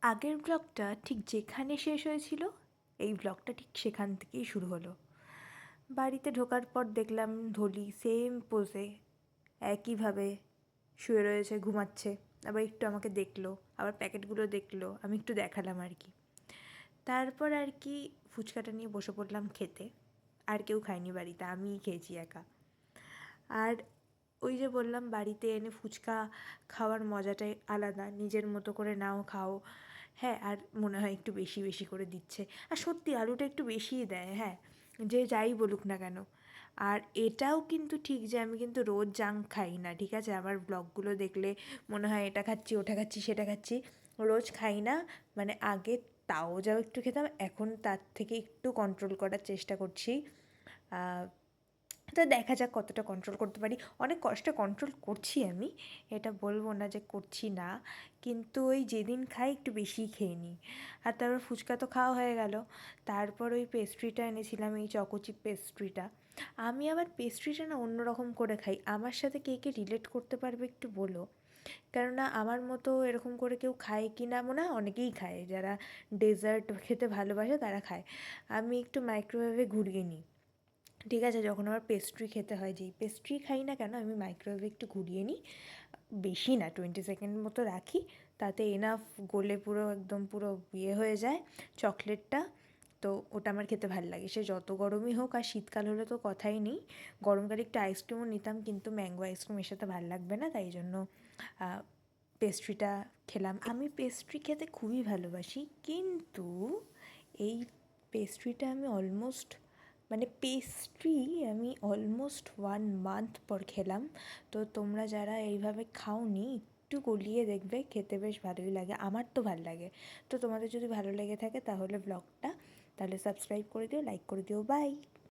আগের ব্লগটা ঠিক যেখানে শেষ হয়েছিল এই ব্লগটা ঠিক সেখান থেকেই শুরু হলো। বাড়িতে ঢোকার পর দেখলাম ধলি সেম পোজে একইভাবে শুয়ে রয়েছে, ঘুমাচ্ছে। আবার একটু আমাকে দেখলো, আবার প্যাকেটগুলো দেখলো, আমি একটু দেখালাম আর কি। তারপর আর কি ফুচকাটা নিয়ে বসে পড়লাম খেতে। আর কেউ খায়নি বাড়িতে, আমিই খেয়েছি একা। আর ওই যে বললাম, বাড়িতে এনে ফুচকা খাওয়ার মজাটাই আলাদা, নিজের মতো করে নাও খাও। হ্যাঁ, আর মনে হয় একটু বেশি বেশি করে দিচ্ছে। আর সত্যি আলুটা একটু বেশিই দেয়, হ্যাঁ, যে যাই বলুক না কেন। আর এটাও কিন্তু ঠিক যে আমি কিন্তু রোজ জাঙ্ক খাই না, ঠিক আছে? আমার ব্লগগুলো দেখলে মনে হয় এটা খাচ্ছি, ওটা খাচ্ছি, সেটা খাচ্ছি। রোজ খাই না, মানে আগে তাও যাও একটু খেতাম, এখন তার থেকে একটু কন্ট্রোল করার চেষ্টা করছি। তো দেখা যাক কতটা কন্ট্রোল করতে পারি। অনেক কষ্টে কন্ট্রোল করছি আমি, এটা বলবো না যে করছি না, কিন্তু ওই যেদিন খাই একটু বেশিই খেয়ে নিই। আর তারপর ফুচকা তো খাওয়া হয়ে গেল। তারপর ওই পেস্ট্রিটা এনেছিলাম, এই চকোচিপ পেস্ট্রিটা। আমি আবার পেস্ট্রিটা না অন্যরকম করে খাই। আমার সাথে কে কে রিলেট করতে পারবে একটু বলো। কেননা আমার মতো এরকম করে কেউ খায় কি না, মনে হয় অনেকেই খায়, যারা ডেজার্ট খেতে ভালোবাসে তারা খায়। আমি একটু মাইক্রোওয়েভে ঘুরিয়ে নিই, ঠিক আছে? যখন আমার পেস্ট্রি খেতে হয়, যেই পেস্ট্রি খাই না কেন, আমি মাইক্রোওয়েভে একটু ঘুরিয়ে নিই। বেশি না, 20 সেকেন্ড মতো রাখি, তাতে এনাফ গলে পুরো একদম পুরো ইয়ে হয়ে যায় চকলেটটা। তো ওটা আমার খেতে ভালো লাগে, সে যত গরমই হোক। আর শীতকাল হলে তো কথাই নেই, গরমকালে একটু আইসক্রিমও নিতাম, কিন্তু ম্যাঙ্গো আইসক্রিম এর সাথে ভালো লাগবে না, তাই জন্য পেস্ট্রিটা খেলাম। আমি পেস্ট্রি খেতে খুবই ভালোবাসি, কিন্তু এই পেস্ট্রিটা আমি অলমোস্ট, মানে পেস্ট্রি আমি অলমোস্ট 1 মান্থ পর খেলাম। তো তোমরা যারা এইভাবে খাওনি, একটু গলিয়ে দেখবে, খেতে বেশ ভালোই লাগে, আমার তো ভালো লাগে। তো তোমাদের যদি ভালো লেগে থাকে তাহলে ব্লগটা, তাহলে সাবস্ক্রাইব করে দিও, লাইক করে দিও, বাই।